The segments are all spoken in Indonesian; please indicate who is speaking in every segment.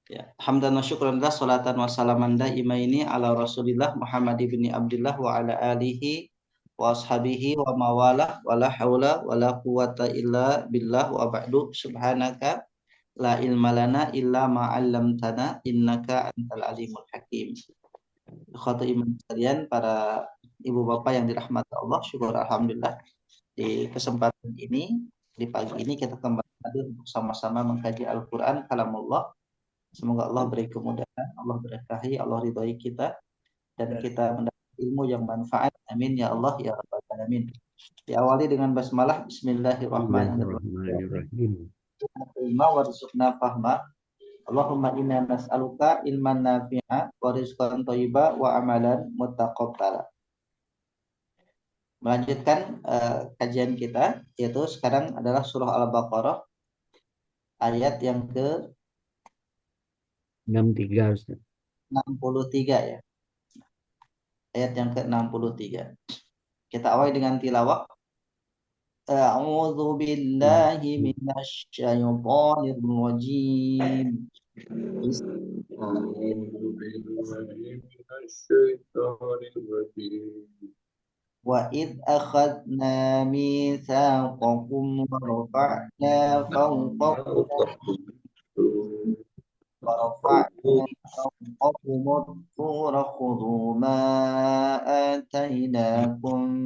Speaker 1: Ya, hamdan wa syukran dah salatan wa salaman daimaini ala Rasulillah Muhammad ibni Abdullah wa ala alihi wa ashabihi wa mawalah wa la haula wa la quwata illa billah wa ba'du subhanaka la ilma lana illa ma 'allamtana innaka antal alimul hakim. Ikhwatu iman sekalian, para ibu bapak yang dirahmati Allah, syukur alhamdulillah di kesempatan ini, di pagi ini kita kembali hadir untuk sama-sama mengkaji Al-Qur'an kalamullah. Semoga Allah beri kemudahan, Allah berkahi, Allah ridhoi kita, dan kita mendapat ilmu yang manfaat. Amin ya Allah ya rabbal alamin. Diawali dengan basmalah. Bismillahirrahmanirrahim.
Speaker 2: Bismillahirrahmanirrahim.
Speaker 1: Ilma warzuqna fahma. Allahumma inna nas'aluka ilman nafi'a wa rizqan thayyiba wa amalan muttaqabbala. Melanjutkan kajian kita, yaitu sekarang adalah surah Al-Baqarah ayat yang ke
Speaker 2: 63 Ustaz.
Speaker 1: 63 ya. Ayat yang ke-63. Kita awali dengan tilawah. A'udzu billahi minasy syaithanir rajim. Wa id akhadna mitsaqakum wa rafa'na fawqakum at-tura khudhu ma atainakum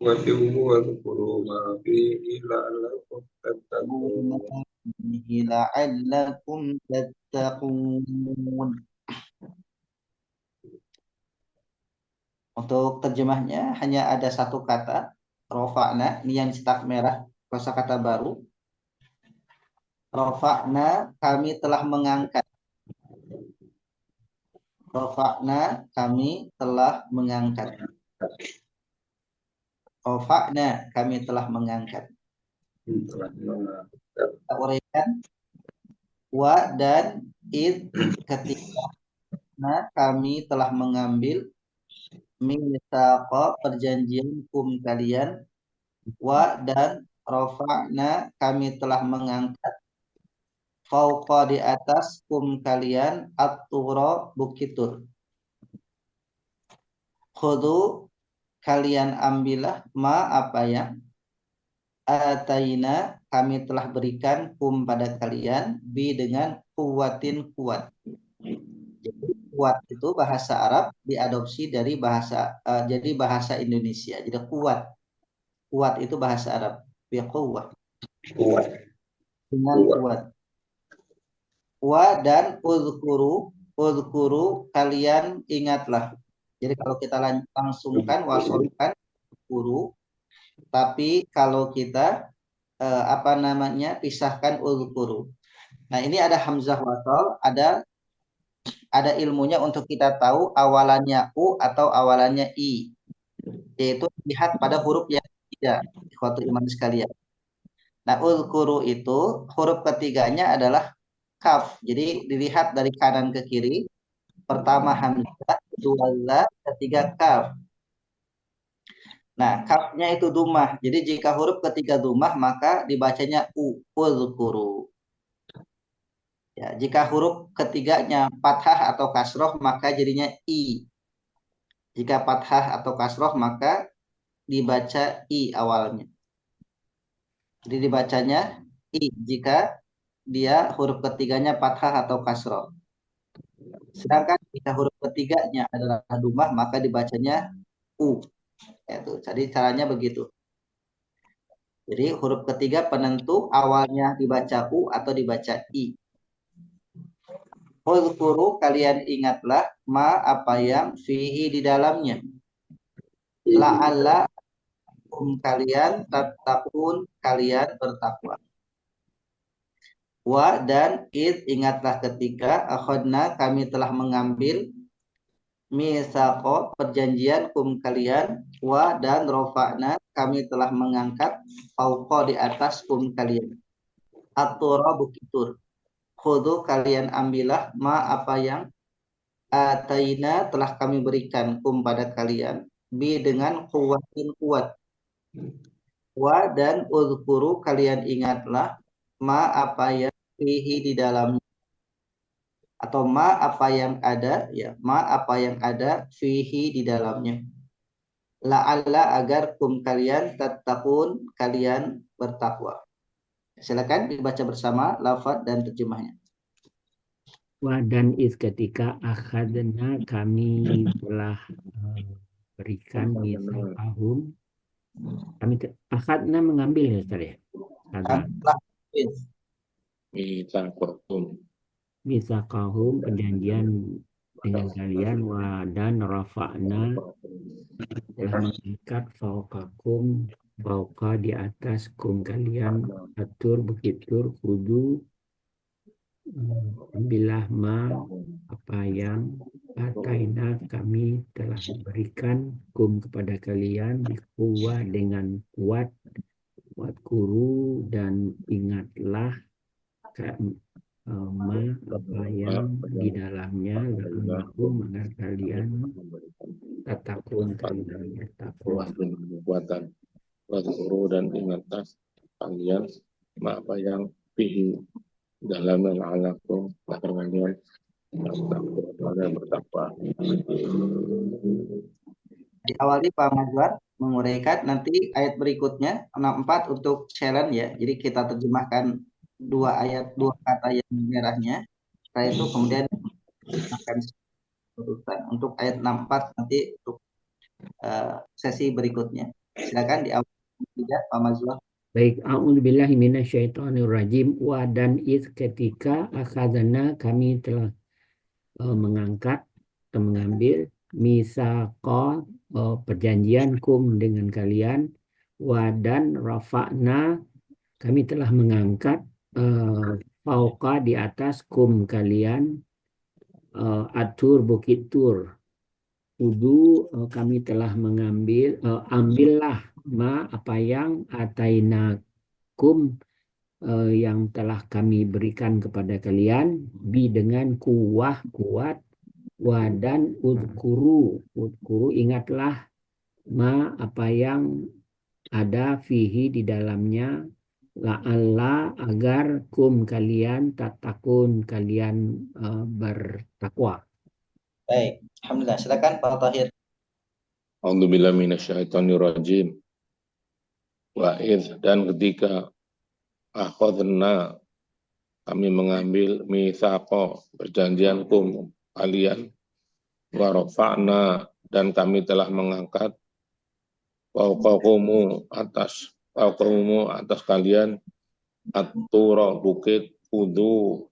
Speaker 3: واذكروا ما فيه لعلكم تتقون
Speaker 1: la'allakum tattaqun. Untuk terjemahnya hanya ada satu kata, rofa'na, ini yang cetak merah, kosakata baru. Rofa'na, kami telah mengangkat. Rofa'na, kami telah mengangkat. Rofa'na, kami telah mengangkat. Kita uraikan. Wa dan id, ketika kami telah mengambil mitsaqa, perjanjian kum kalian, wa dan rafa'na, kami telah mengangkat fauqa, di atas kum kalian, at-tura, bukit Tur. Khudu, kalian ambillah, ma, apa yang ataina, kami telah berikan kum pada kalian, bi, dengan kuwatin, kuat. Jadi kuat itu bahasa Arab diadopsi dari bahasa jadi bahasa Indonesia. Jadi kuat itu bahasa Arab. Bi quwwah, dengan kuat. Wa dan uzkuru, kalian ingatlah. Jadi kalau kita langsungkan wasolkan guru, tapi kalau kita pisahkan uzkuru. Nah, ini ada hamzah wasol, ada ilmunya untuk kita tahu awalannya u atau awalannya i, yaitu lihat pada huruf yang ketiga, ikhwatu iman sekalian. Nah, uzkuru itu huruf ketiganya adalah kaf. Jadi dilihat dari kanan ke kiri, pertama hamzah, kedua za, ketiga kaf. Nah, kafnya itu dumah. Jadi jika huruf ketiga dumah, maka dibacanya uzkuru. Ya, jika huruf ketiganya fathah atau kasroh, maka jadinya i. Jika fathah atau kasroh, maka dibaca i awalnya. Jadi dibacanya i jika dia huruf ketiganya fathah atau kasroh. Sedangkan jika huruf ketiganya adalah dumah, maka dibacanya u. Jadi caranya begitu. Jadi huruf ketiga penentu awalnya dibaca u atau dibaca i. Uzkuru, kalian ingatlah, ma, apa yang fihi, di dalamnya. La'alla kalian tattaqun, kalian bertakwa. Wa dan id, ingatlah ketika akhadna, kami telah mengambil mitsaqo, perjanjian kum kalian, wa dan rofa'na, kami telah mengangkat fauqa, di atas kum kalian, at-tura, bukit Tur. Khudu, kalian ambillah, ma, apa yang ataina, telah kami berikan kum pada kalian, bi, dengan kuwatin, kuat. Wa dan uzkuru, kalian ingatlah, ma, apa yang fihi, di dalamnya. atau ma apa yang ada, ya ma apa yang ada fihi di dalamnya, la'alla agar kum kalian tattaqun, kalian bertakwa. Silakan dibaca bersama lafaz dan terjemahnya.
Speaker 2: Dan ketika akhadna kami telah berikan misaqahum, kami akhadna mengambil ya Ustaz ya. Misaqahum perjanjian dengan kalian, dan rafa'na telah mengangkat fauqakum, fauqa di atas kum kalian, atur bukit tur, kudu ambillah ma apa yang ataina kami telah berikan kum kepada kalian, bikuwa dengan kuat, watkuru dan ingatlah ma apa yang di dalamnya, la'allakum agar kalian tatakun, kalian bertakwa.
Speaker 3: Kekuatan waskuru dan ingatlah kalian apa yang fihi dalam alaqum agar kalian bertakwa.
Speaker 1: Diawali Pak Mazwar menguraikan, nanti ayat berikutnya 64 untuk challenge ya. Jadi kita terjemahkan dua kata yang merahnya. Setelah itu kemudian akan urutan untuk ayat 64 nanti untuk sesi berikutnya. Silakan diawali tidak Pak Mazwar.
Speaker 2: Baik, a'udzubillahi minasyaitonirrajim. Dan ketika akhadna kami telah mengangkat atau mengambil misaqo, perjanjian kum dengan kalian, dan rafa'na kami telah mengangkat fauqa di atas kum kalian, atur bukit tur, kudu kami telah mengambil, ambillah ma apa yang atainakum yang telah kami berikan kepada kalian, dengan kuat, dan udkuru ingatlah ma apa yang ada fihi di dalamnya, la'alla agar kum kalian tatakun, kalian bertakwa.
Speaker 1: Baik, alhamdulillah. Silakan Pak Tahir.
Speaker 3: A'udzubillahi minasyaitonirrajim. Dan ketika akhadna kami mengambil mitsaqo perjanjian kum kalian, wa rafa'na dan kami telah mengangkat fauqakumu atas kalian, at-tura bukit, kudu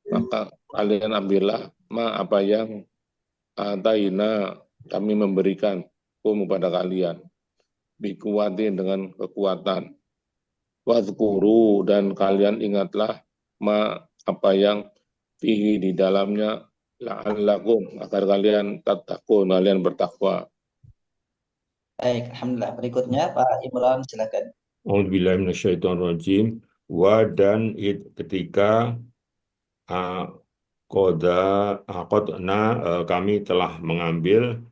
Speaker 3: maka kalian ambillah ma apa yang ataina kami memberikan kum kepada kalian, bikuwatin dengan kekuatan, wazkuru dan kalian ingatlah ma apa yang fihi di dalamnya, la'allakum agar kalian tattaqun, kalian bertakwa.
Speaker 1: Baik, alhamdulillah. Berikutnya Pak Imran, silakan.
Speaker 4: A'udzubillahi minasyaitonirrajim. Dan ketika qadna kami telah mengambil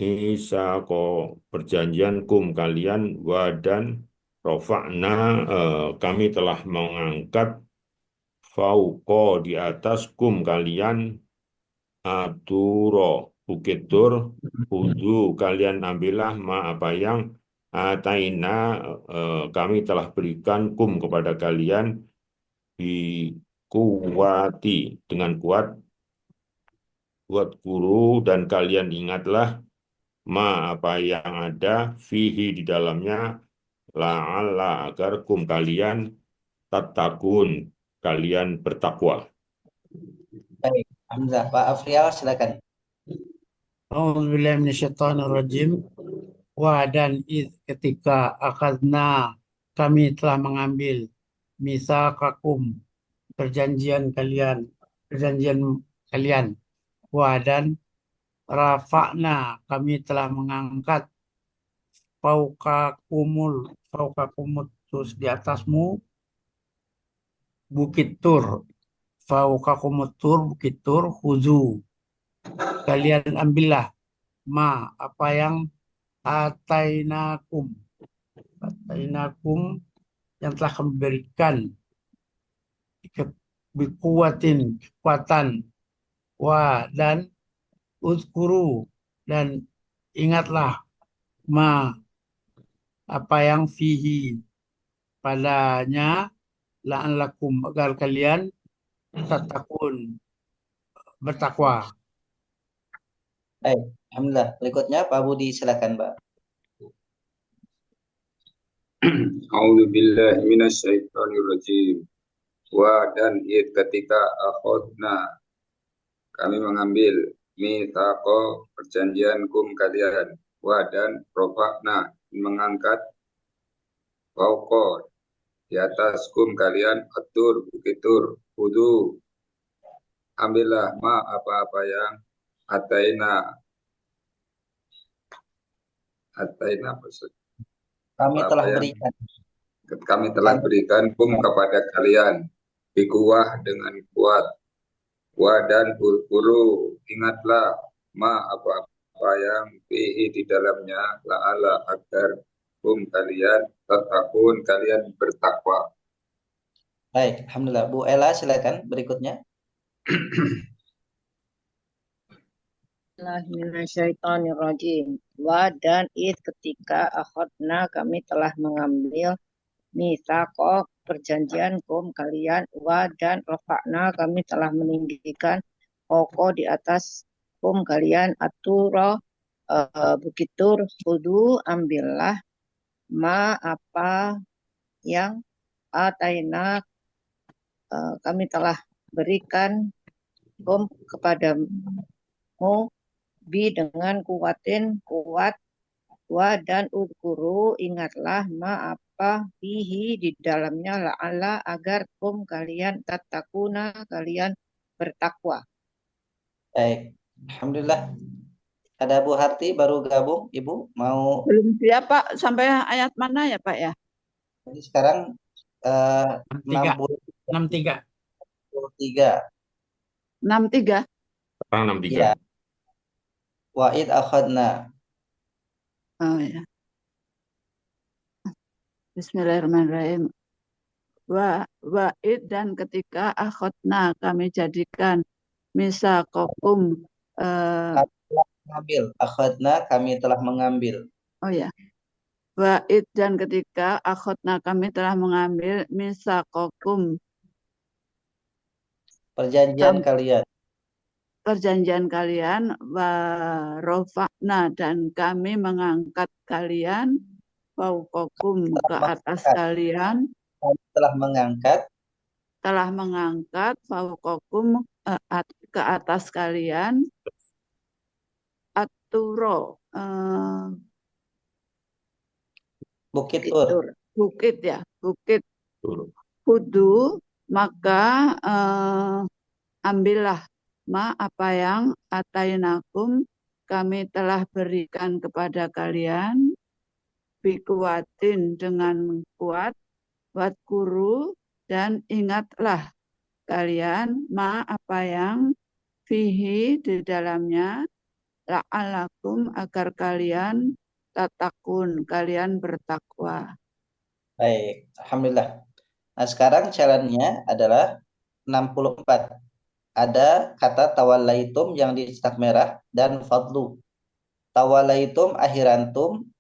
Speaker 4: misaqo perjanjian kum kalian, dan rafa'na kami telah mengangkat fauqa di atas kum kalian, aturo bukit tur, kudu kalian ambillah ma apa yang ataina kami telah berikan kum kepada kalian, di kuwati dengan kuat, buat guru dan kalian ingatlah ma apa yang ada fihi di dalamnya, la'alla agar kum kalian tatakun, kalian bertakwa.
Speaker 1: Baik, alhamdulillah. Pak Afrial, silakan.
Speaker 5: A'udzubillahi minasyaitonirrajim. Dan ketika akhadna kami telah mengambil misaqakum perjanjian kalian, dan rafa'na kami telah mengangkat fauqakumut terus di atasmu, bukit tur, bukit tur, khuzu kalian ambillah ma apa yang atainakum yang telah kami berikan bikuwatin, kekuatan, wa dan uzkuru, dan ingatlah ma apa yang fihi padanya la'allakum agar kalian tatakun bertakwa.
Speaker 1: Baik, alhamdulillah. Berikutnya Pak Budi silakan, Pak.
Speaker 6: A'udzu billahi minasyaitonir rajim. Wa dan id ketika akhadna kami mengambil mitsaqo perjanjian kum kalian, wa dan rofakna mengangkat fauqa di atas kum kalian atur bukit tur kudu ambillah ma apa-apa yang ataina
Speaker 1: Kami
Speaker 6: apa
Speaker 1: telah
Speaker 6: yang
Speaker 1: berikan.
Speaker 6: kami telah berikan kum kepada kalian bikuwah dengan kuat, wa dan guru ingatlah ma apa yang fihi di dalamnya la'ala agar kalian tatakun kalian bertakwa.
Speaker 1: Baik, alhamdulillah. Bu Ella silakan berikutnya.
Speaker 7: Bismillahirrahmanirrahim. Wa dan id ketika akhadna kami telah mengambil mitsaqo perjanjian kum kalian, wa dan rafa'na kami telah meninggikan pokok di atas kum kalian aturo bukit tur kudu ambillah ma apa yang ataina kami telah berikan kum kepadamu bi dengan kuat, wa dan udkuru ingatlah ma apa fihi di dalamnya la'ala agar kum kalian tatakuna kalian bertakwa.
Speaker 1: Baik, alhamdulillah. Ada Bu Harti baru gabung, Ibu mau?
Speaker 8: Belum siap Pak, sampai ayat mana ya Pak ya?
Speaker 1: Jadi sekarang
Speaker 5: 63.
Speaker 1: 63.
Speaker 8: 63.
Speaker 4: Sekarang 63.
Speaker 1: Ya. Wa id akhadna.
Speaker 8: Oh ya. Bismillahirrahmanirrahim. Wa'id dan ketika akhadna kami jadikan misaqakum
Speaker 1: Mengambil. Akhadna kami telah mengambil.
Speaker 8: oh ya. Wa'id dan ketika akhadna kami telah mengambil misaqakum
Speaker 1: Perjanjian kalian.
Speaker 8: perjanjian kalian, wa rofa'na dan kami mengangkat kalian fauqakum ke atas kalian,
Speaker 1: Kami telah mengangkat
Speaker 8: fauqakum ke atas kalian aturo
Speaker 1: Bukit Tur.
Speaker 8: Bukit ya, bukit
Speaker 4: Tur.
Speaker 8: Kudu, maka ambillah ma apa yang atainakum kami telah berikan kepada kalian bikuatin dengan kuat, watkuru dan ingatlah kalian ma apa yang fihi di dalamnya la'alakum agar kalian tatakun kalian bertakwa.
Speaker 1: Baik, alhamdulillah. Nah, sekarang challenge-nya adalah 64. Ada kata tawallaitum yang dicetak merah dan fadlu. Tawallaitum akhirantum,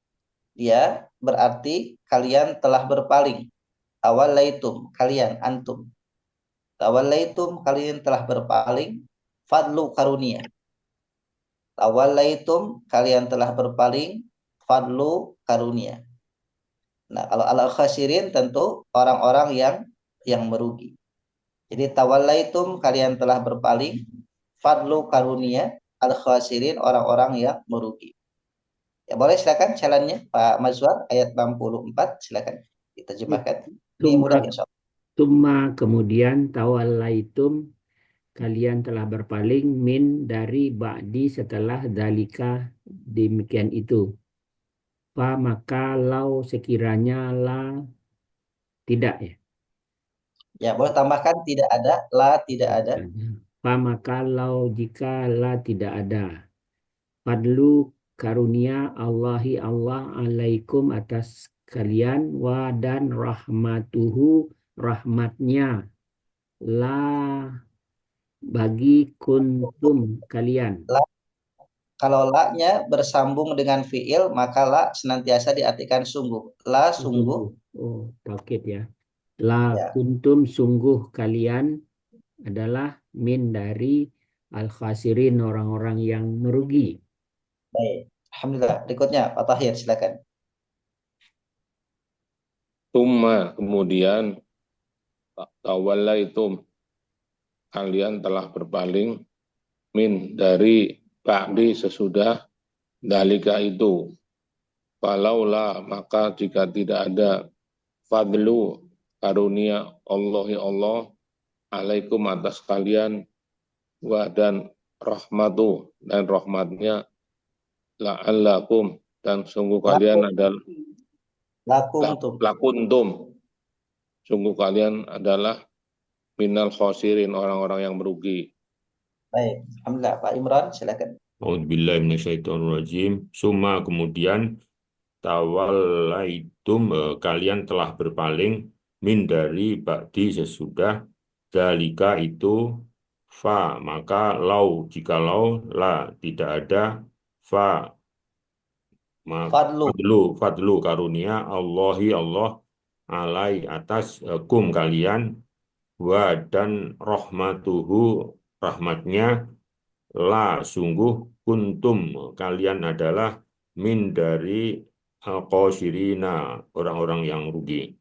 Speaker 1: dia berarti kalian telah berpaling. Tawallaitum, kalian, antum. Tawallaitum, kalian telah berpaling. Fadlu karunia. Tawallaitum, kalian telah berpaling. Fadlu karunia. Nah, kalau al-khasirin tentu orang-orang yang merugi. Jadi tawallaitum, kalian telah berpaling. Fadlu karunia, al-khasirin orang-orang yang merugi. Ya, boleh silakan challenge-nya Pak Mazwar ayat 64 silakan diterjemahkan. Ini mudah insyaallah.
Speaker 2: Tumma kemudian tawallaitum kalian telah berpaling min dari ba'di setelah dalika demikian itu. Fa maka lau sekiranya la tidak ya.
Speaker 1: Ya, boleh tambahkan tidak ada, la tidak ada.
Speaker 2: Fa maka lau jika la tidak ada. Fadlu karunia Allahi Allah alaikum atas kalian wa dan rahmatuhu rahmatnya La bagi kuntum kalian.
Speaker 1: La, kalau la-nya bersambung dengan fiil, maka la senantiasa diartikan sungguh. La sungguh.
Speaker 2: Oh, taukid ya. La
Speaker 1: Ya.
Speaker 2: kuntum sungguh kalian adalah min dari al-khasirin, orang-orang yang merugi.
Speaker 1: Baik. Alhamdulillah. Berikutnya Pak Tahir silakan.
Speaker 3: Tumma kemudian tawallaitum kalian telah berpaling min dari ba'di sesudah dalika itu. Falaulah maka jika tidak ada fadlu karunia Allahi Allah alaikum atas kalian wa dan rahmatu dan rahmatnya la'allakum dan sungguh kalian adalah lakuntum sungguh kalian adalah minal khosirin orang-orang yang merugi.
Speaker 1: Baik, alhamdulillah. Pak Imran silakan.
Speaker 4: A'udzubillahi minasyaitonirrajim. Summa kemudian tawallaitum kalian telah berpaling min dari ba'di sesudah dalika itu fa maka lau jikalau la tidak ada fa fadlu karunia Allahi Allah alai atas kum kalian wa dan rahmatuhu rahmatnya la sungguh kuntum kalian adalah min dari al-qasirina orang-orang yang rugi.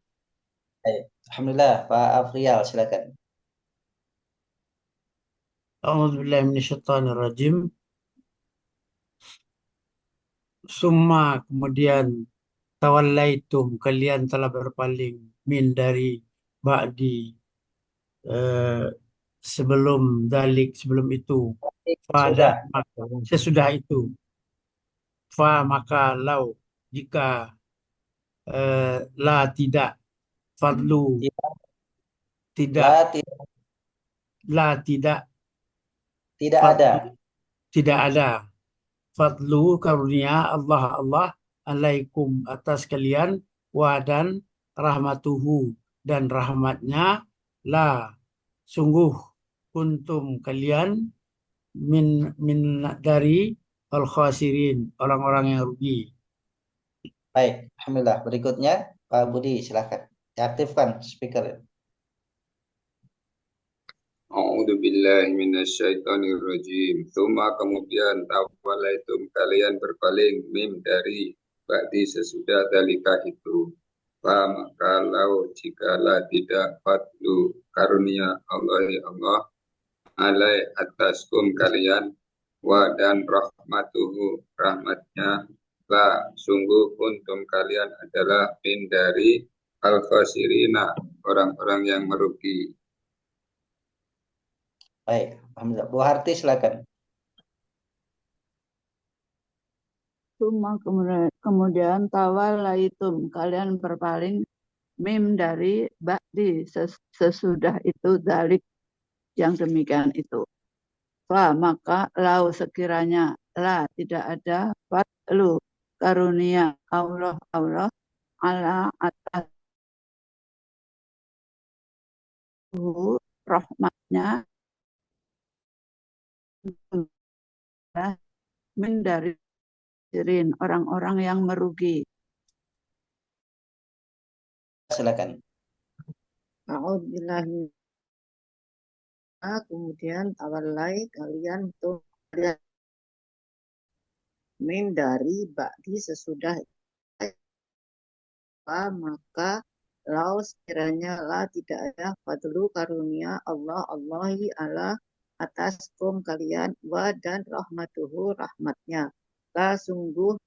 Speaker 1: Baik, alhamdulillah. Pak Afrial silakan.
Speaker 5: A'udzubillahi minasyaitonirrajim. Summa kemudian tawallaitum kalian telah berpaling min dari ba'di sebelum dalik sebelum itu pada sesudah itu fa maka lau jika la tidak fadlu tidak la tidak
Speaker 1: ada
Speaker 5: tidak ada fadlu karunia Allah alaikum atas kalian wa dan rahmatuhu dan rahmatnya la sungguh kuntum kalian min dari al-khasirin orang-orang yang rugi.
Speaker 1: Baik, alhamdulillah. Berikutnya Pak Budi silakan. Diaktifkan speaker.
Speaker 6: A'udzu billahi minasyaitonir rajim. Tsumma kemudian tawallaitum kalian berpaling mim dari ba'di sesudah dalika itu. Fa maka lau jikalau tidak fadlu karunia Allah alai ataskum kalian wa dan rahmatuhu rahmatnya la sungguh kuntum kalian adalah min dari al-khasirina orang-orang yang merugi.
Speaker 1: Baik, alhamdulillah. Bu Harti silakan.
Speaker 8: Summa kemudian tawallaitum kalian berpaling mim dari ba'di sesudah itu dalik yang demikian itu. Fa maka lau sekiranya la tidak ada fadlu karunia Allah ala atas rahmatnya min dari orang-orang yang merugi.
Speaker 1: Silakan.
Speaker 7: A'udzubillahi kemudian tawallai kalian tuh min dari ba'di sesudah maka lau sekiranya la tidak ada fadlu karunia Allahi ala atas kalian wa dan rahmatuhu rahmatnya la sungguh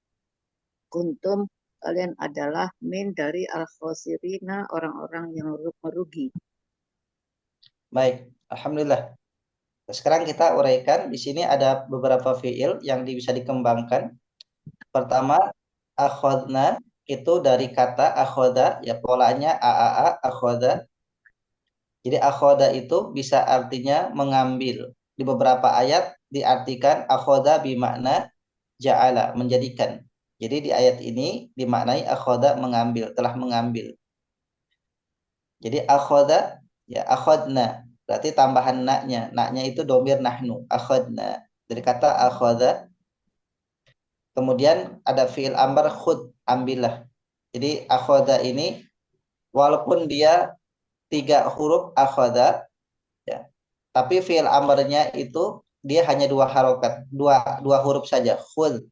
Speaker 7: kuntum kalian adalah min dari al-khosirina orang-orang yang merugi.
Speaker 1: Baik, alhamdulillah. Sekarang kita uraikan di sini ada beberapa fiil yang bisa dikembangkan. Pertama, akhodna itu dari kata akhoda, ya polanya akhoda. Jadi akhoda itu bisa artinya mengambil. Di beberapa ayat diartikan akhoda bimakna ja'ala, menjadikan. Jadi di ayat ini dimaknai akhoda mengambil, telah mengambil. Jadi akhoda, ya akhodna. berarti tambahan naknya. Naknya itu domir nahnu, akhadna. Dari kata akhadha. Kemudian ada fi'il amr khud, ambillah. Jadi akhadha ini walaupun dia 3 huruf akhadha, ya, tapi fi'il amrnya itu dia hanya 2 harokat, dua huruf saja. Khud,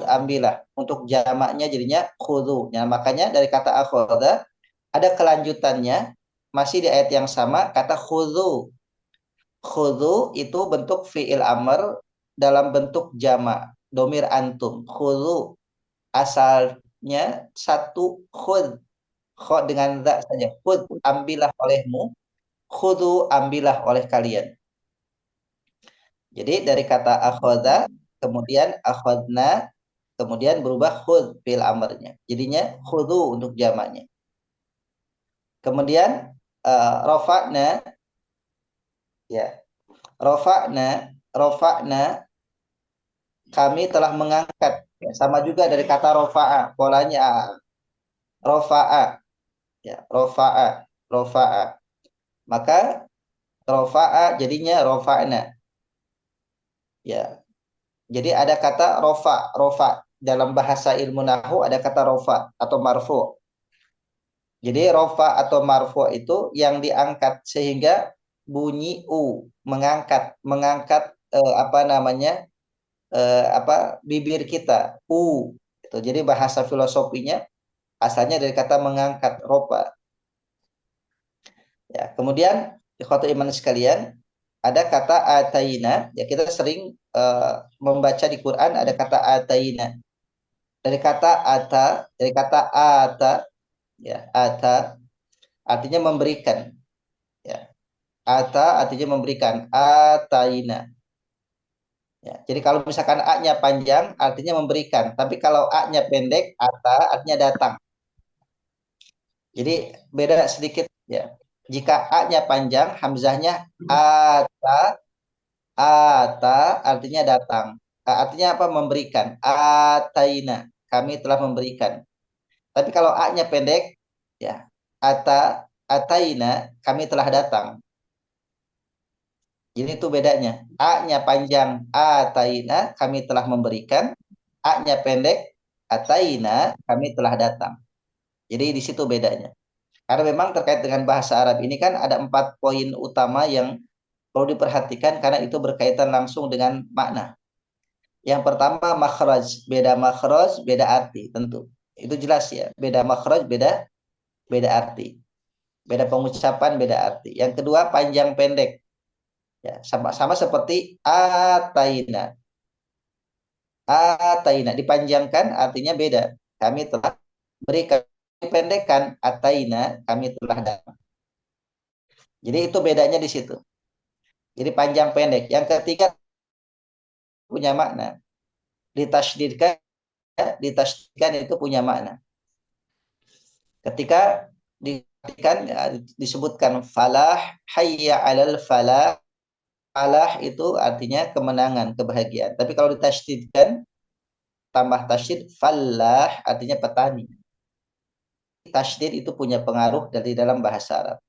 Speaker 1: ambillah. Untuk jamaknya jadinya khudu. Ya, makanya dari kata akhadha ada kelanjutannya masih di ayat yang sama, kata khudu. Khudu itu bentuk fi'il amr dalam bentuk jamak, domir antum. Khudu asalnya satu khud, kho dengan za saja. Khud, ambillah olehmu. Khudu, ambillah oleh kalian. Jadi dari kata akhadha, kemudian akhadna, kemudian berubah khud fi'il amrnya. Jadinya khudu untuk jamaknya. Kemudian rofa'na, ya, rofa'na kami telah mengangkat. Ya, sama juga dari kata rofa'a, polanya rofa'a, ya, rofa'a. Maka rofa'a jadinya rofa'na. Ya. Jadi ada kata rofa dalam bahasa ilmu nahwu ada kata rofa atau marfu. Jadi rofa atau marfu itu yang diangkat sehingga bunyi u, mengangkat bibir kita u. Itu. Jadi bahasa filosofinya asalnya dari kata mengangkat, rofa. Ya, kemudian ikhwatu iman sekalian, ada kata ataina. Ya, kita sering membaca di Quran ada kata ataina. Dari kata ata, ya, ata artinya memberikan. Ya. Ata artinya memberikan, ataina. Ya, jadi kalau misalkan a-nya panjang artinya memberikan, tapi kalau a-nya pendek, ata artinya datang. Jadi beda sedikit ya. Jika a-nya panjang, hamzahnya ata artinya datang. Artinya apa? Memberikan. Ataina, kami telah memberikan. Tapi kalau a-nya pendek, ya, ataina, kami telah datang. Jadi itu bedanya. A-nya panjang, ataina, kami telah memberikan. A-nya pendek, ataina, kami telah datang. Jadi di situ bedanya. Karena memang terkait dengan bahasa Arab ini kan ada 4 poin utama yang perlu diperhatikan karena itu berkaitan langsung dengan makna. Yang pertama makhraj, beda arti tentu. Itu jelas ya, beda makhraj, beda arti. Beda pengucapan, beda arti. Yang kedua panjang pendek. Ya, sama seperti ataina. Ataina dipanjangkan artinya beda. Kami telah berikan, dipendekkan ataina, kami telah datang. Jadi itu bedanya di situ. Jadi panjang pendek. Yang ketiga punya makna. Ditasydidkan itu punya makna. Ketika disebutkan falah, hayya 'alal falah. Falah itu artinya kemenangan, kebahagiaan. Tapi kalau ditasydidkan tambah tasydid, falah artinya petani. Tasydid itu punya pengaruh dari dalam bahasa Arab.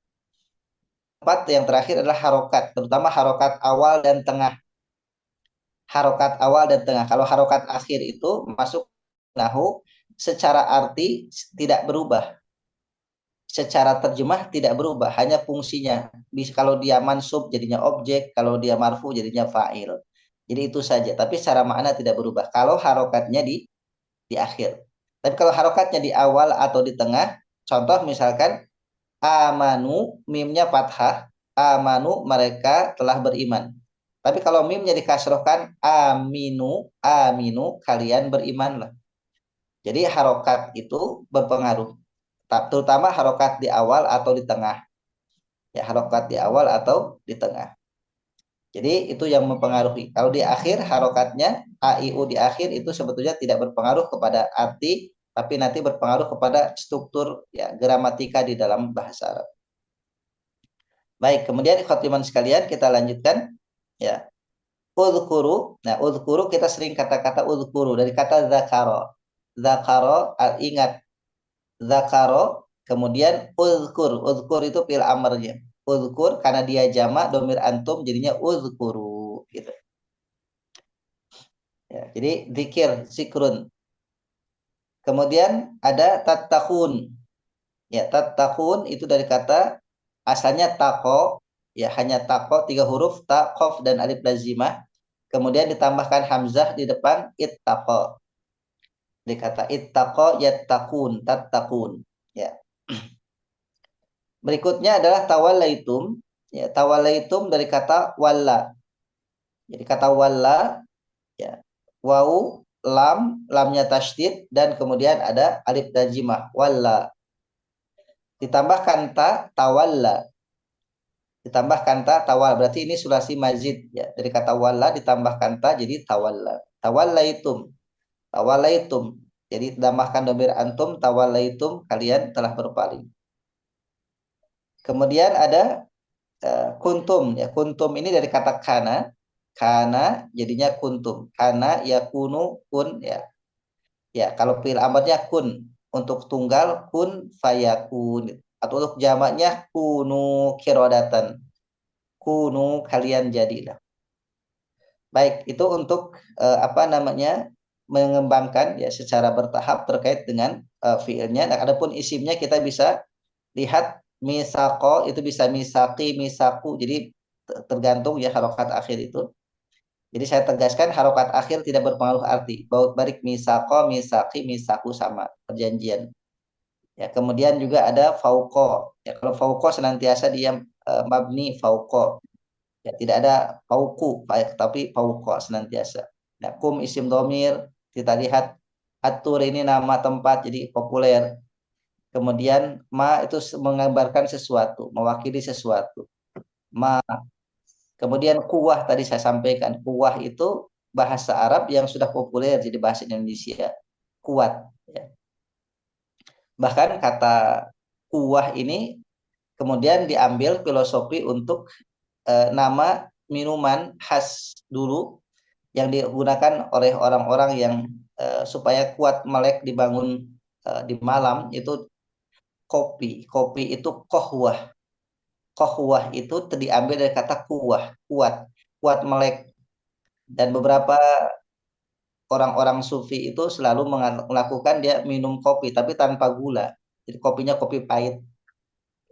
Speaker 1: Yang terakhir adalah harokat, terutama harokat awal dan tengah. Harokat awal dan tengah. Kalau harokat akhir itu masuk nahwu secara arti tidak berubah. Secara terjemah tidak berubah, hanya fungsinya. Kalau dia mansub jadinya objek, kalau dia marfu jadinya fa'il. Jadi itu saja, tapi secara makna tidak berubah. Kalau harokatnya di akhir. Tapi kalau harokatnya di awal atau di tengah, contoh misalkan amanu, mimnya fathah, amanu, mereka telah beriman. Tapi kalau mimnya dikasrohkan, aminu, kalian berimanlah. Jadi harokat itu berpengaruh, terutama harokat di awal atau di tengah. Ya, harokat di awal atau di tengah. Jadi itu yang mempengaruhi. Kalau di akhir harokatnya, AIU di akhir itu sebetulnya tidak berpengaruh kepada arti, tapi nanti berpengaruh kepada struktur ya, gramatika di dalam bahasa Arab. Baik, kemudian ikhwatiman sekalian kita lanjutkan ya. Udhkuru. Nah, udhkuru kita sering kata-kata udhkuru dari kata zakaro. Zakaro ingat. Zakaro kemudian udhkur. Udhkur itu fi'il amrnya. Uzkur karena dia jamak domir antum jadinya uzkuru gitu. Ya, jadi zikir, zikrun. Kemudian ada tattaqun. Ya, tattaqun itu dari kata asalnya tako, ya hanya tako 3 huruf ta, qaf dan alif lazimah. Kemudian ditambahkan hamzah di depan ittaqa. Dari kata ittaqa yattaqun, tattaqun. Ya. Berikutnya adalah tawallaitum. Ya, tawallaitum dari kata walla. Jadi kata walla, ya, waw, lam, lamnya tasydid dan kemudian ada alif lazimah walla. Ditambahkan ta, tawalla. Ditambahkan ta, tawalla. Berarti ini sulasi mazid, ya. Dari kata walla ditambahkan ta jadi tawalla. Tawallaitum. Tawallaitum. Jadi ditambahkan domir antum, tawallaitum, kalian telah berpaling. Kemudian ada kuntum, ya. Kuntum ini dari kata kana. Kana jadinya kuntum. Kana yakunu kun, ya. Ya, kalau fi'il amarnya kun. Untuk tunggal kun fayakun. Atau untuk jamaknya kunu kirodatan. Kunu kalian jadilah. Baik, itu untuk mengembangkan ya secara bertahap terkait dengan fiilnya. Nah, adapun isimnya kita bisa lihat misako itu bisa misaki, misaku. Jadi tergantung ya harokat akhir itu. Jadi saya tegaskan harokat akhir tidak berpengaruh arti. Baut barik misako, misaki, misaku sama perjanjian. Ya, kemudian juga ada fauko. Ya, kalau fauko senantiasa dia mabni fauko. Ya, tidak ada fauku, tapi fauko senantiasa. Ya, kum isim domir, kita lihat atur ini nama tempat jadi populer. Kemudian ma itu menggambarkan sesuatu, mewakili sesuatu. Ma. Kemudian kuwah tadi saya sampaikan, kuwah itu bahasa Arab yang sudah populer jadi bahasa Indonesia. Kuat. Ya. Bahkan kata kuwah ini kemudian diambil filosofi untuk nama minuman khas dulu yang digunakan oleh orang-orang yang supaya kuat melek dibangun di malam itu kopi. Kopi itu kohwah. Kohwah itu diambil dari kata kuwah, kuat melek. Dan beberapa orang-orang sufi itu selalu melakukan dia minum kopi tapi tanpa gula. Jadi kopinya kopi pahit.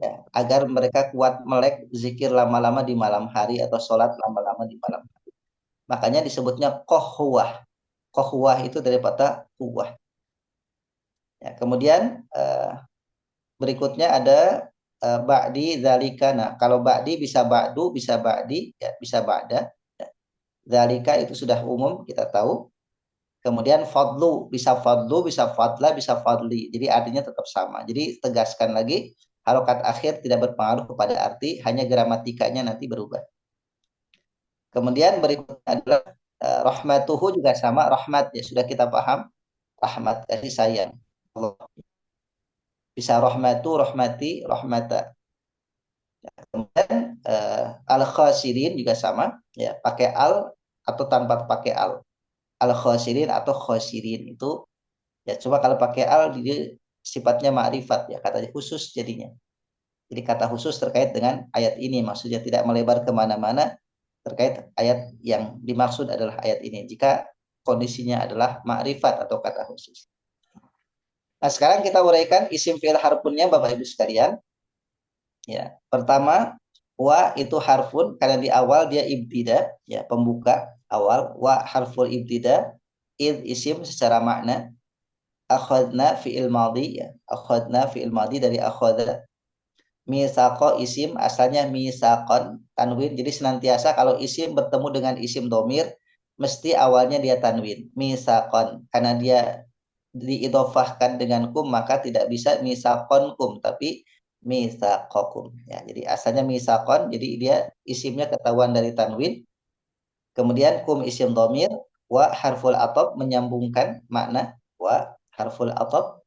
Speaker 1: Ya, agar mereka kuat melek zikir lama-lama di malam hari atau sholat lama-lama di malam hari. Makanya disebutnya kohwah. Kohwah itu daripada kuwah. Ya, kemudian berikutnya ada ba'di zalika. Nah, kalau ba'di bisa ba'du, bisa ba'di, ya, bisa ba'da. Ya. Zalika itu sudah umum kita tahu. Kemudian fadlu, bisa fadla, bisa fadli. Jadi artinya tetap sama. Jadi tegaskan lagi, harokat akhir tidak berpengaruh kepada arti, hanya gramatikanya nanti berubah. Kemudian berikutnya adalah rahmatuhu juga sama, rahmat ya sudah kita paham, rahmat kasih sayang. Allah. Bisa rahmatu, rahmati, rahmata. Kemudian al-khasirin juga sama, ya pakai al atau tanpa pakai al. Al-khasirin atau khasirin itu ya coba kalau pakai al dia sifatnya ma'rifat ya katanya khusus jadinya. Jadi kata khusus terkait dengan ayat ini maksudnya tidak melebar kemana-mana terkait ayat yang dimaksud adalah ayat ini. Jika kondisinya adalah ma'rifat atau kata khusus. Nah, sekarang kita uraikan isim fi'il harfunnya Bapak Ibu sekalian. Ya, pertama wa itu harfun karena di awal dia ibtida, ya pembuka awal. Wa harful ibtida, id isim secara makna. Akhadna fi'il madhi, ya. Akhadna fi'il madhi dari akhadha. Misaqo isim asalnya misaqon tanwin. Jadi senantiasa kalau isim bertemu dengan isim domir mesti awalnya dia tanwin. Misaqon karena dia diidofahkan dengan kum maka tidak bisa misaqon kum tapi misaqokum ya. Jadi asalnya misaqon jadi dia isimnya ketahuan dari tanwin. Kemudian kum isim domir wa harful atop menyambungkan makna wa harful atop.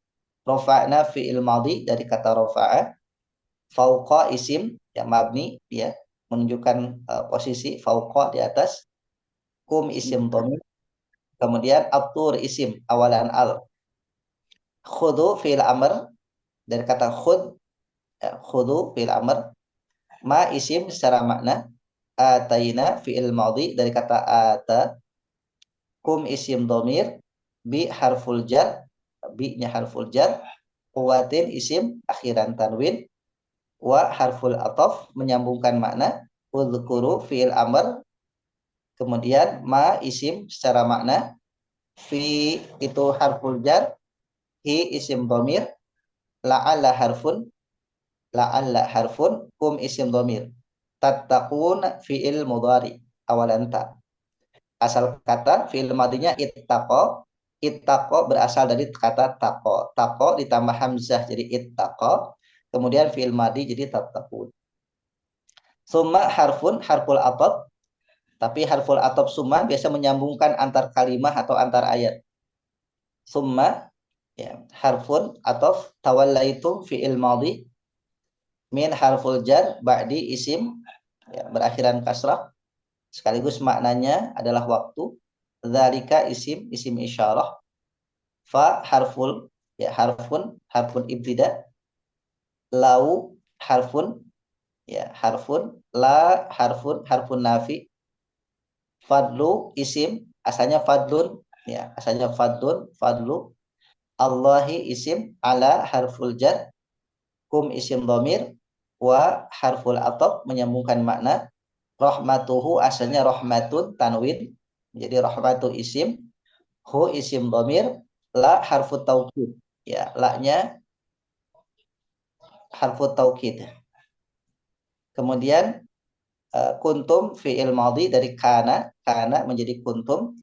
Speaker 1: Rofa'na fi'il madhi dari kata rofa'a. Fauqa isim ya mabni ya menunjukkan posisi fauqa di atas. Kum isim domir. Kemudian atur isim awalan al. Khudu fi'il amr dari kata khud ya, khudu fi'il amr. Ma isim secara makna, ataina fi'il madhi dari kata ata, kum isim domir, bi harful jar, bi-nya harful jar, kuwatin isim akhiran tanwin, wa harful ataf menyambungkan makna, udhkuru fi'il amr, kemudian ma isim secara makna, fi itu harful jar, hi isim domir, la'alla harfun, kum isim domir, tattaqun fi'il mudhari awalan ta. Asal kata fi'il madinya ittaqo berasal dari kata taqo ditambah hamzah jadi ittaqo, kemudian fi'il madi jadi tattaqun. Summa harful ataf, tapi harful ataf summa biasa menyambungkan antar kalimah atau antar ayat. Summa ya, harfun ataf tawallaitum fi'il madi, min harful jar ba'di isim ya, berakhiran kasrah, sekaligus maknanya adalah waktu. Dzalika isim isyarah, fa harfun ibtida, lau harfun ya harfun, la harfun nafi, fadlu isim asalnya fadlun ya, fadlu, Allahi isim, ala harful jar, kum isim dhamir, wa harful ataf menyambungkan makna, rahmatuhu asalnya rahmatun tanwin jadi rahmatu isim, hu isim dhamir, la harfu taukid ya, la-nya harfu taukid. Kemudian kuntum fi'il madhi dari kana menjadi kuntum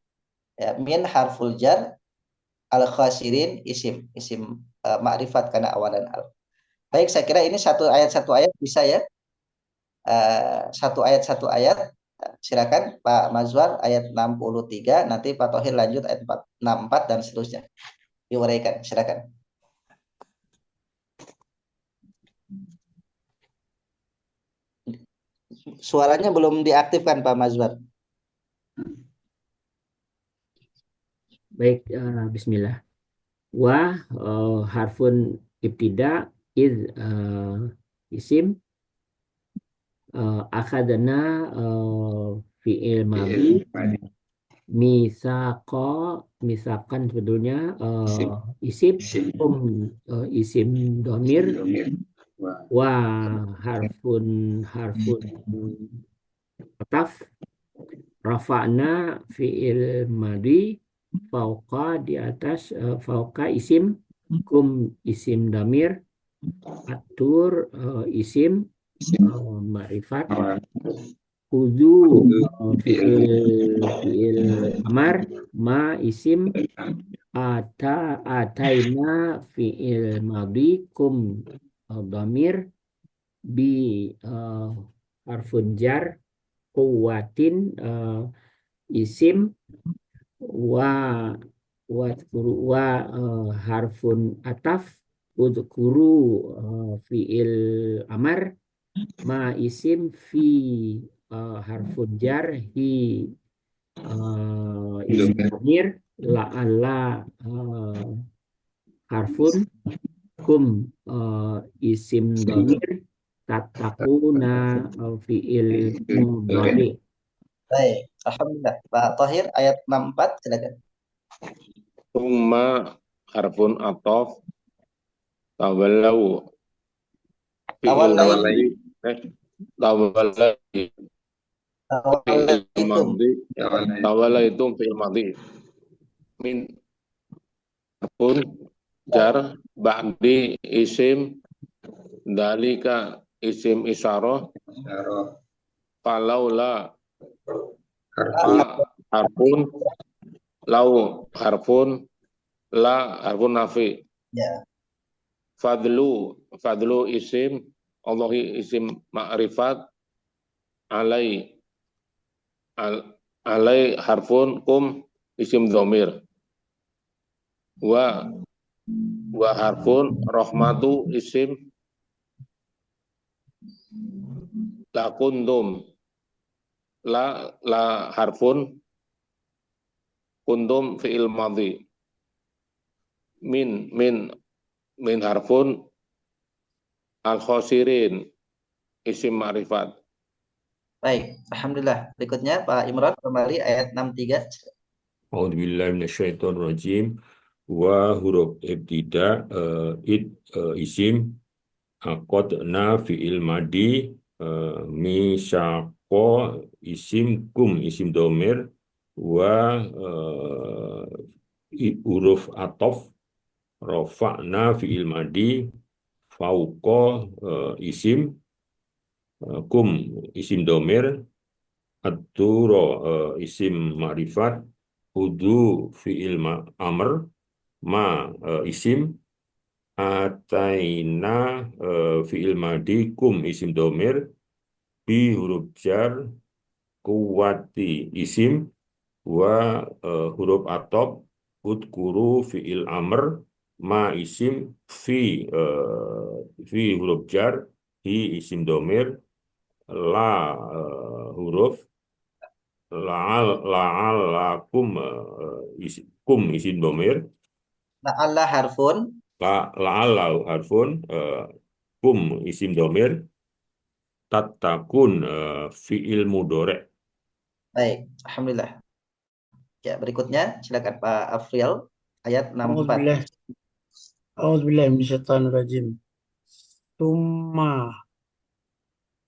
Speaker 1: ya, min harful jar, al khasirin isim ma'rifat karena awalan al. Baik, saya kira ini satu ayat bisa ya. Satu ayat. Silakan Pak Mazwar ayat 63, nanti Pak Tohir lanjut ayat 64 dan seterusnya. Diuraikan, silakan. Suaranya belum diaktifkan Pak Mazwar.
Speaker 2: Baik, bismillah. Wa harfun ibtida isim, akhadna fi'il madhi, misakan sebetulnya isim, isim domir, wa harfun ataf, rafa'na fi'il madhi, fauqa di atas, fauqa isim, kum isim damir, atur isim ma'rifat, kudu fi'il amar, ma isim, ataina fi'il madhi, kum damir, bi harfun jar, kuwatin isim, wa harfun ataf, udhkuru fi'il amar, ma isim, fi harfun jar, hi isim dhamir, la'alla harfun, kum isim dhamir, tattaquna fi'il mudhari.
Speaker 1: Baik, alhamdulillah. Pak Tohir ayat 64 silakan.
Speaker 3: Summa harfun ataf tawallau fi'il tawallaitum fi'il madhi, min harfun jar ba'di isim, dalika isim isyarah, falaula harfun, lau harfun, la harfun nafi
Speaker 1: ya.
Speaker 3: Fadlu isim, Allahi isim ma'rifat, alai harfun, kum isim dhamir, wa harfun, rahmatu isim, la kuntum, la harfun, kuntum fi'il madhi, min harfun, al khosirin isim ma'rifat.
Speaker 1: Baik, alhamdulillah. Berikutnya Pak Imran kembali ayat 63.
Speaker 4: A'udzubillahi minasyaitonirrajim. Wa huruf ibtida isim qadna fi'il madi misaqo isim kum isim domir wa huruf atof rofa'na fi'il madi fauqa isim kum isim domir aturo isim ma'rifat hudu fi'il amr ma isim ataina fi'il madi kum isim domir bi huruf jar kuwati isim wa huruf atop udkuru fi'il amr ma isim fi huruf jar hi isim domir la huruf la'allakum kum isim domir
Speaker 1: La'alla harfun.
Speaker 4: la'alla harfun kum isim domir tatakun fi'il mudore.
Speaker 1: Baik, alhamdulillah. Ya, berikutnya silakan Pak Afril ayat 64.
Speaker 5: A'udzubillah minasyaitonirrajim. Summa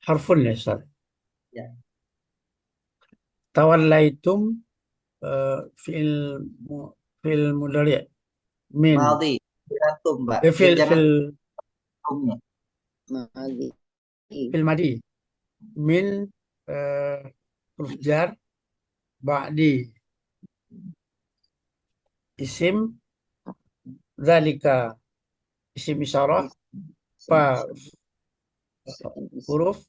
Speaker 5: harfun ya Ustaz.
Speaker 1: Ya.
Speaker 5: Tawallaitum fi'il mudhari' min
Speaker 1: Maldi, antum, Mbak.
Speaker 5: fil
Speaker 1: Jangan
Speaker 5: fil
Speaker 1: antumnya.
Speaker 7: Madi.
Speaker 5: fil madi min huruf jar ba'di isim zalika isim isyarah fa huruf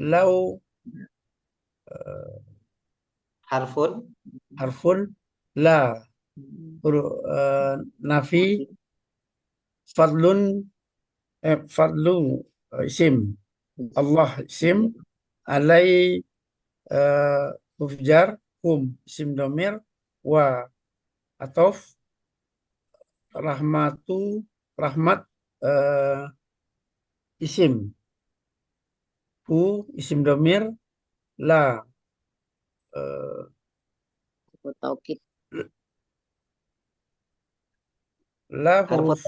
Speaker 5: lau
Speaker 1: Harfun.
Speaker 5: harfun la huruf nafi fadlun fadlu isim Allah isim alai huruf jar kum isim domir wa atof rahmatu rahmat isim hu isim domir la
Speaker 7: Taukid.
Speaker 5: la
Speaker 1: Harfun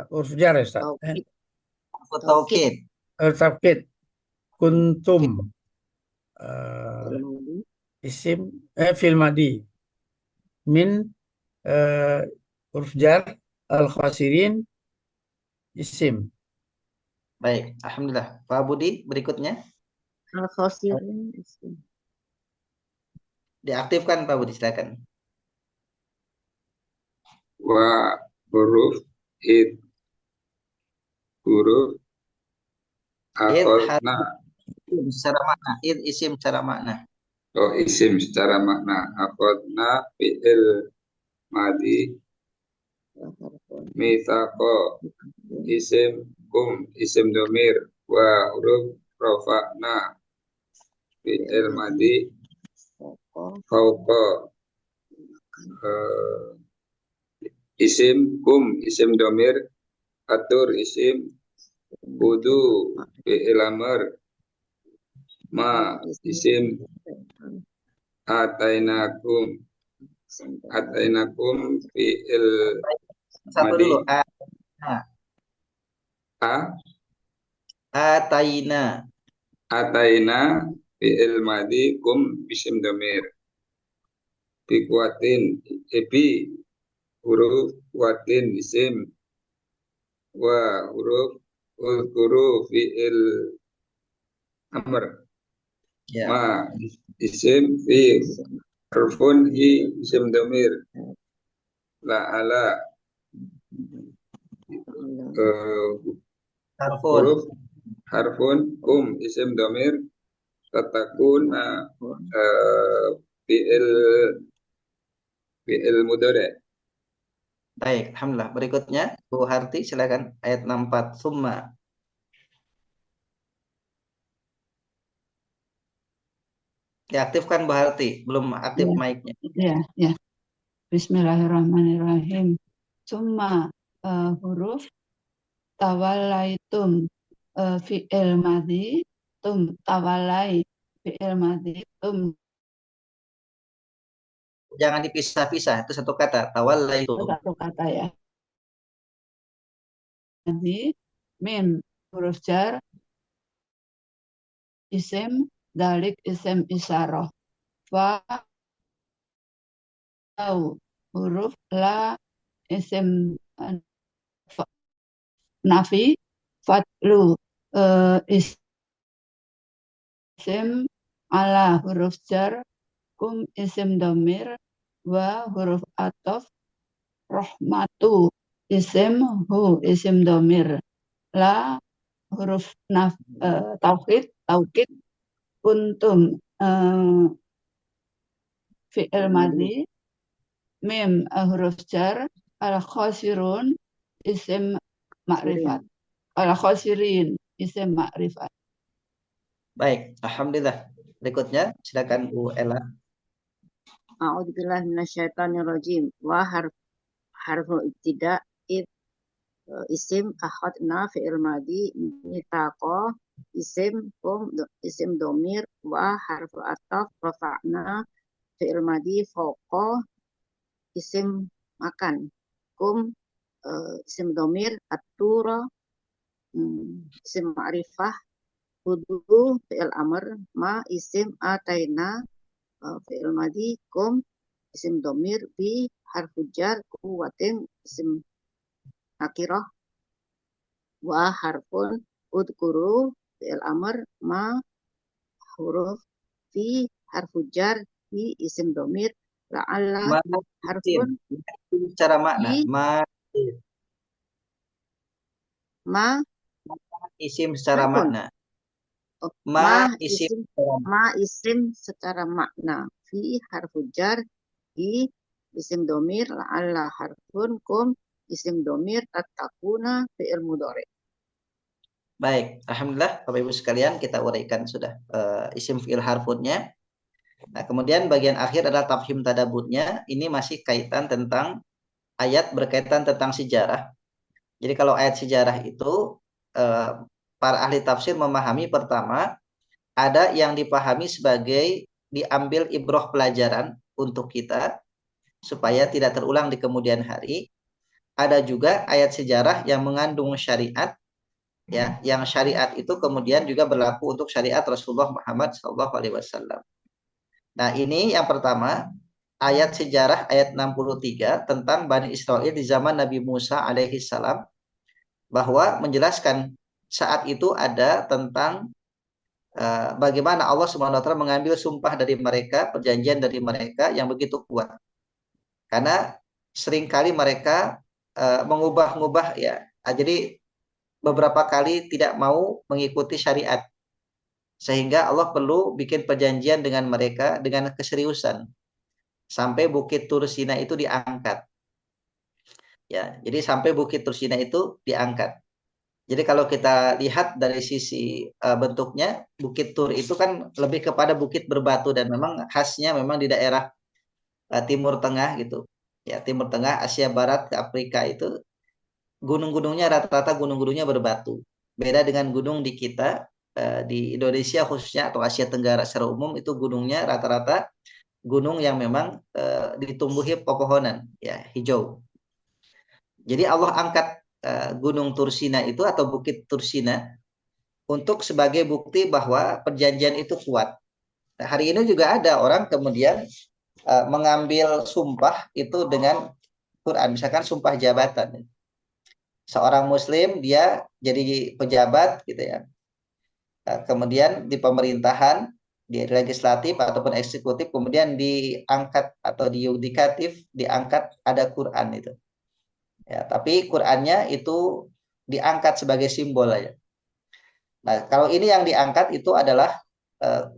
Speaker 5: huruf jar ya Ustaz.
Speaker 7: Taukid.
Speaker 1: taukid.
Speaker 5: Taukid kuntum
Speaker 7: Madi.
Speaker 5: isim fil madi min huruf jar al khasirin isim.
Speaker 1: Baik, alhamdulillah. Pak Budi berikutnya
Speaker 7: Al-khasirin isim.
Speaker 1: diaktifkan Pak Budi, silakan.
Speaker 6: Wa huruf id huruf
Speaker 1: Id
Speaker 6: akhadna.
Speaker 1: harfun secara makna. Id isim secara makna.
Speaker 6: Oh, isim secara makna. Akhadna fi'il madi mitsaqo isim kum isim domir wa huruf rafa'na fi'il madi fauqa isim kum isim domir atur isim wudu fi'il amr ma isim atainakum fi'il
Speaker 1: Satu
Speaker 6: madi
Speaker 1: dulu.
Speaker 6: a
Speaker 1: Ataina.
Speaker 6: ataina fi'il madi kum isim domir bi kuatin bi huruf kuatin isim wa huruf uzkuru fi'il amr
Speaker 1: Ya.
Speaker 6: ma isim fi harfun hi isim domir la ala
Speaker 1: Harfun.
Speaker 6: huruf harfun kum isim domir tatakun fi'il mudhari.
Speaker 1: Baik, alhamdulillah. Berikutnya Bu Harti silakan ayat 64. Summa. Diaktifkan Bu Harti, belum aktif
Speaker 8: Ya.
Speaker 1: mic-nya.
Speaker 8: Ya. Bismillahirrahmanirrahim. Summa huruf tawallaitum fi'il madhi, tum tawalai fi'il madhi, tum
Speaker 1: Jangan dipisah-pisah, itu satu kata. Tawallaitum.
Speaker 8: satu kata ya. Madhi, min huruf jar, isim, dalik isim isyarah. Fa au huruf la isim nafi, fatlu isim ala huruf jar, kum isim domir, wa huruf atof, rahmatu isim hu isim domir, la huruf taukid kuntum fi'il madhi, mim huruf jar, al khosirun isim ma'rifat, al khosirin isim ma'rifat.
Speaker 1: Baik, alhamdulillah. Berikutnya silakan Bu Ella.
Speaker 7: A'udzubillahi minasyaitonirrajim. Wa harfu ibtida isim akhadna fi'il madhi mitaqo isim kum isim domir wa harfu ataf rafa'na fi'il madhi fawqa isim makan kum isim domir atura isim ma'rifah hudu fi'il amr ma isim ataina fi'il madhi kum isim domir bi harfu jar kuwatin isim nakirah wa harfun udkuru fi'il amr ma huruf fi harfu jar bi isim domir la'alla harfun
Speaker 1: Secara makna,
Speaker 7: fi ma
Speaker 1: isim secara
Speaker 7: harfun.
Speaker 1: makna.
Speaker 7: Oh,
Speaker 1: Ma
Speaker 7: isim secara makna fi harfu jar di isim domir la'alla harfun kum isim domir tatakuna fi'il mudhari.
Speaker 1: Baik, alhamdulillah Bapak Ibu sekalian kita uraikan sudah isim fi'il harfunnya. Nah, kemudian bagian akhir adalah tafhim tadabbutnya. Ini masih kaitan tentang ayat berkaitan tentang sejarah. Jadi kalau ayat sejarah itu para ahli tafsir memahami pertama ada yang dipahami sebagai diambil ibroh pelajaran untuk kita supaya tidak terulang di kemudian hari. Ada juga ayat sejarah yang mengandung syariat, ya, yang syariat itu kemudian juga berlaku untuk syariat Rasulullah Muhammad SAW. Nah, ini yang pertama, ayat sejarah ayat 63 tentang Bani Israel di zaman Nabi Musa alaihi salam, bahwa menjelaskan saat itu ada tentang bagaimana Allah Subhanahu wa taala mengambil sumpah dari mereka, perjanjian dari mereka yang begitu kuat. Karena seringkali mereka mengubah-ubah ya. Jadi beberapa kali tidak mau mengikuti syariat. Sehingga Allah perlu bikin perjanjian dengan mereka dengan keseriusan. Sampai Bukit Tur Sina itu diangkat. Ya, jadi sampai Bukit Tur Sina itu diangkat. Jadi kalau kita lihat dari sisi bentuknya, Bukit Tur itu kan lebih kepada bukit berbatu dan memang khasnya memang di daerah Timur Tengah gitu. Ya, Timur Tengah, Asia Barat ke Afrika itu gunung-gunungnya rata-rata gunung-gunungnya berbatu. Beda dengan gunung di kita di Indonesia khususnya atau Asia Tenggara secara umum itu gunungnya rata-rata gunung yang memang ditumbuhi pepohonan ya hijau. Jadi Allah angkat Gunung Tursina itu atau Bukit Tursina untuk sebagai bukti bahwa perjanjian itu kuat. Nah, hari ini juga ada orang kemudian mengambil sumpah itu dengan Quran, misalkan sumpah jabatan. Seorang Muslim dia jadi pejabat gitu ya. Kemudian di pemerintahan, di legislatif ataupun eksekutif, kemudian diangkat atau di yudikatif diangkat ada Quran itu. Ya, tapi Qurannya itu diangkat sebagai simbol aja. Nah, kalau ini yang diangkat itu adalah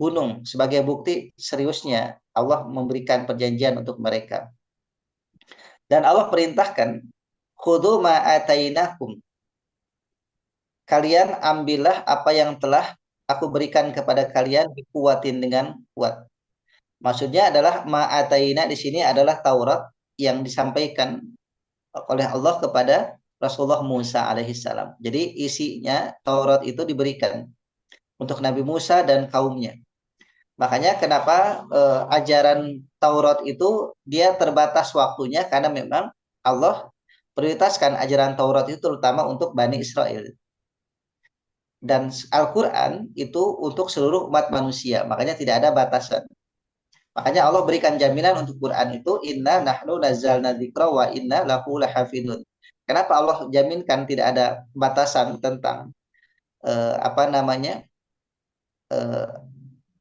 Speaker 1: gunung sebagai bukti seriusnya Allah memberikan perjanjian untuk mereka. Dan Allah perintahkan, khudhu ma atainakum. Kalian ambillah apa yang telah aku berikan kepada kalian dikuatin dengan kuat. Maksudnya adalah ma ataina di sini adalah Taurat yang disampaikan oleh Allah kepada Rasulullah Musa alaihissalam. Jadi isinya Taurat itu diberikan untuk Nabi Musa dan kaumnya. Makanya kenapa ajaran Taurat itu dia terbatas waktunya, karena memang Allah prioritaskan ajaran Taurat itu terutama untuk Bani Israel. Dan Al-Quran itu untuk seluruh umat manusia, makanya tidak ada batasan. Makanya Allah berikan jaminan untuk Quran itu, inna nahnu nazzalna dzikra wa inna lahu lahafidun. Kenapa Allah jaminkan tidak ada batasan tentang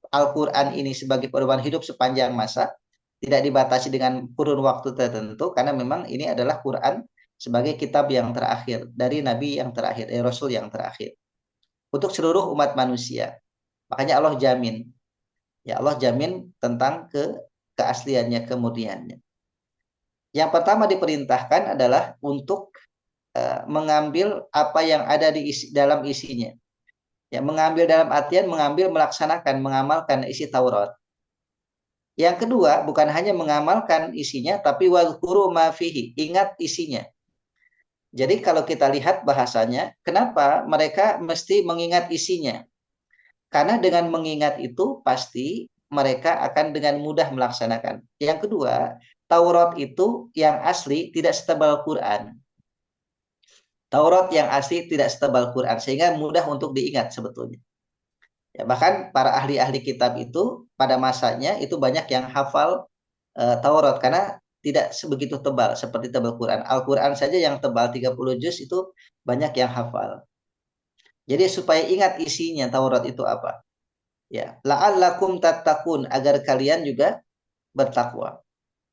Speaker 1: Al-Quran ini sebagai pedoman hidup sepanjang masa, tidak dibatasi dengan kurun waktu tertentu, karena memang ini adalah Quran sebagai kitab yang terakhir dari Nabi yang terakhir, Rasul yang terakhir untuk seluruh umat manusia. Makanya Allah jamin, ya Allah jamin tentang keasliannya, kemurniannya. Yang pertama diperintahkan adalah untuk mengambil apa yang ada dalam isinya. Ya, mengambil dalam artian mengambil, melaksanakan, mengamalkan isi Taurat. Yang kedua, bukan hanya mengamalkan isinya, tapi wadhkuru ma fihi, ingat isinya. Jadi kalau kita lihat bahasanya, kenapa mereka mesti mengingat isinya? Karena dengan mengingat itu pasti mereka akan dengan mudah melaksanakan. Yang kedua, Taurat itu yang asli tidak setebal Quran. Taurat yang asli tidak setebal Quran, sehingga mudah untuk diingat sebetulnya. Ya, bahkan para ahli-ahli kitab itu pada masanya itu banyak yang hafal Taurat karena tidak sebegitu tebal seperti tebal Quran. Al-Quran saja yang tebal 30 juz itu banyak yang hafal. Jadi supaya ingat isinya Taurat itu apa? Ya, la'allakum tattaqun, agar kalian juga bertakwa.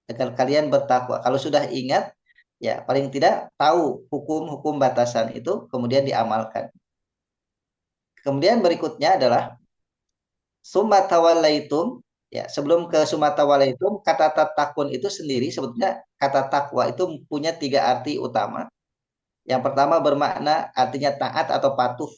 Speaker 1: Agar kalian bertakwa. Kalau sudah ingat, ya paling tidak tahu hukum-hukum batasan itu kemudian diamalkan. Kemudian berikutnya adalah summa tawallaitum. Ya, sebelum ke summa tawallaitum, kata tatakun itu sendiri sebetulnya kata takwa itu punya 3 arti utama. Yang pertama bermakna artinya taat atau patuh.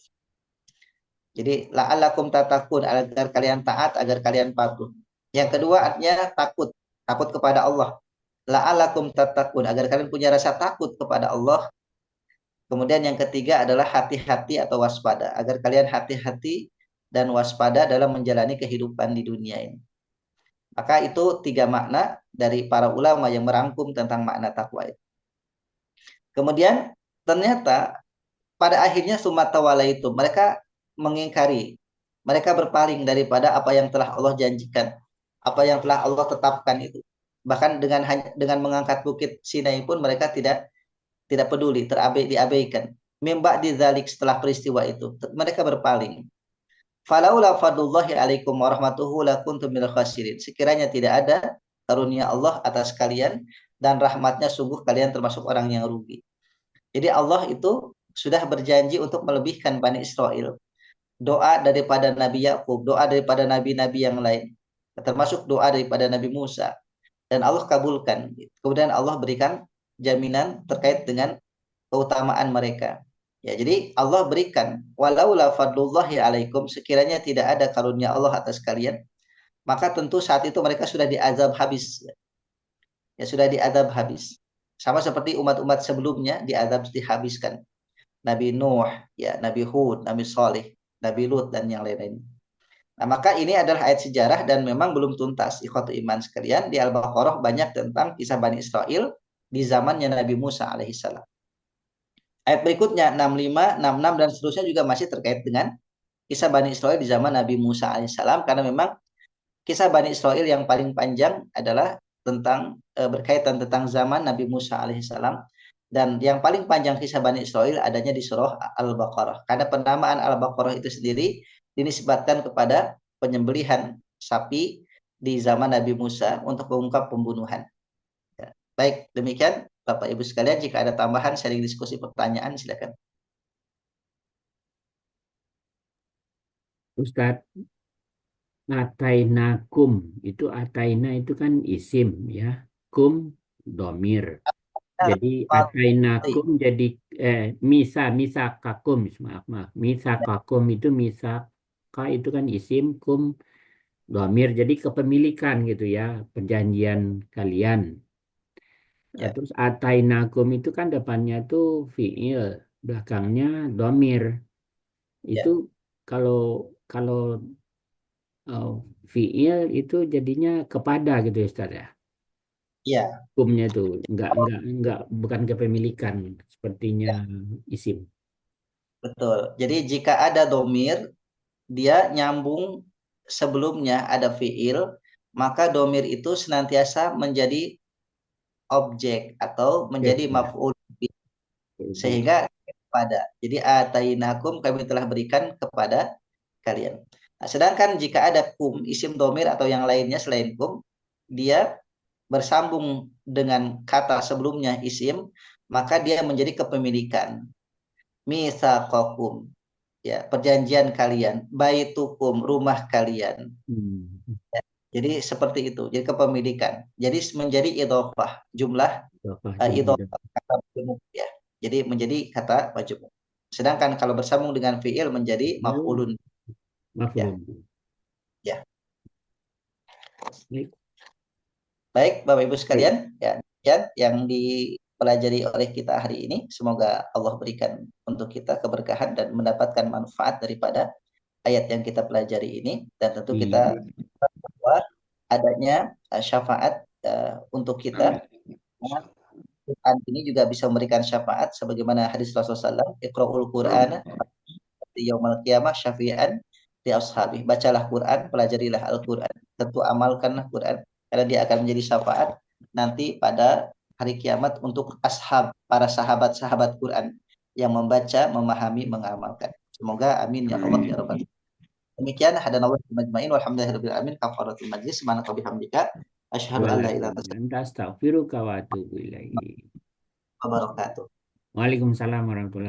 Speaker 1: Jadi la'allakum tatakun, agar kalian taat, agar kalian patuh. Yang kedua artinya takut, takut kepada Allah. La'allakum tatakun, agar kalian punya rasa takut kepada Allah. Kemudian yang ketiga adalah hati-hati atau waspada, agar kalian hati-hati dan waspada dalam menjalani kehidupan di dunia ini. Maka itu 3 makna dari para ulama yang merangkum tentang makna takwa itu. Kemudian ternyata pada akhirnya sumatawala itu mereka mengingkari, mereka berpaling daripada apa yang telah Allah janjikan, apa yang telah Allah tetapkan itu. Bahkan dengan mengangkat bukit Sinai pun mereka tidak peduli, diabaikan. Mimba dzalik, setelah peristiwa itu mereka berpaling. Falaula fadlullahi alaikum warahmatuhu lakuntum minal khasirin. Sekiranya tidak ada karunia Allah atas kalian dan rahmatnya, sungguh kalian termasuk orang yang rugi. Jadi Allah itu sudah berjanji untuk melebihkan Bani Israel. Doa daripada Nabi Yakub, doa daripada nabi-nabi yang lain, termasuk doa daripada Nabi Musa, dan Allah kabulkan. Kemudian Allah berikan jaminan terkait dengan keutamaan mereka. Ya, jadi Allah berikan, walaula fadlullahi alaikum, sekiranya tidak ada karunia Allah atas kalian, maka tentu saat itu mereka sudah diazab habis. Ya, sudah diazab habis. Sama seperti umat-umat sebelumnya diazab, dihabiskan. Nabi Nuh, ya, Nabi Hud, Nabi Saleh, Nabi Lut, dan yang lain-lain. Nah, maka ini adalah ayat sejarah dan memang belum tuntas. Ikhwatu iman sekalian, di Al-Baqarah banyak tentang kisah Bani Israel di zamannya Nabi Musa alaihissalam. Ayat berikutnya 65, 66 dan seterusnya juga masih terkait dengan kisah Bani Israel di zaman Nabi Musa alaihissalam, karena memang kisah Bani Israel yang paling panjang adalah tentang berkaitan tentang zaman Nabi Musa alaihissalam, dan yang paling panjang kisah Bani Israel adanya di surah Al-Baqarah, karena penamaan Al-Baqarah itu sendiri dinisbatkan kepada penyembelihan sapi di zaman Nabi Musa untuk mengungkap pembunuhan. Ya. Baik, demikian Bapak Ibu sekalian, jika ada tambahan sharing diskusi pertanyaan silakan.
Speaker 2: Ustadz, atainakum itu, ataina itu kan isim ya, kum domir. Jadi atainakum jadi misakakum, maaf, misakakum itu, misaka itu kan isim, kum domir, jadi kepemilikan gitu ya, perjanjian kalian.
Speaker 1: Ya.
Speaker 2: Terus atainakum itu kan depannya tuh fiil, belakangnya domir.
Speaker 1: Ya.
Speaker 2: Itu kalau kalau fiil itu jadinya kepada gitu ya Ustaz ya.
Speaker 1: Ya,
Speaker 2: Hukumnya tuh enggak bukan kepemilikan sepertinya isim.
Speaker 1: betul. Jadi jika ada domir, dia nyambung sebelumnya ada fiil, maka domir itu senantiasa menjadi objek atau menjadi
Speaker 2: Ya.
Speaker 1: maf'ul bih, sehingga kepada. Jadi atainakum, kami telah berikan kepada kalian. Nah, sedangkan jika ada kum, isim domir atau yang lainnya selain kum, dia bersambung dengan kata sebelumnya isim, maka dia menjadi kepemilikan. Mitsaqakum, ya, perjanjian kalian, baitukum, rumah kalian. Ya, jadi seperti itu, jadi kepemilikan. Jadi menjadi idhofah, jumlah idhofah kata majmuk, ya. Jadi menjadi kata majmuk. Sedangkan kalau bersambung dengan fiil menjadi maf'ulun, ya. Ya. Baik, Bapak Ibu sekalian, ya, yang dipelajari oleh kita hari ini. Semoga Allah berikan untuk kita keberkahan dan mendapatkan manfaat daripada ayat yang kita pelajari ini. Dan tentu kita bahwa adanya syafaat untuk kita. Quran ini juga bisa memberikan syafaat sebagaimana hadis Rasulullah SAW, Iqra'ul Qur'an yaumal qiyamah syafi'an di ashabi. Bacalah Quran, pelajarilah Al-Quran. Tentu amalkanlah Quran karena dia akan menjadi syafaat nanti pada hari kiamat untuk ashab, para sahabat-sahabat Quran yang membaca, memahami, mengamalkan. Semoga amin ya Allah ya rabbal. Demikian hadanallahu majma'in walhamdulillahirabbil alamin kafaratul majlis subhanaka bihamdika asyhadu an la ilaha illa
Speaker 2: anta astaghfiruka wa atubu ilaihi.
Speaker 1: wabarakatuh.
Speaker 2: Waalaikumsalam warahmatullahi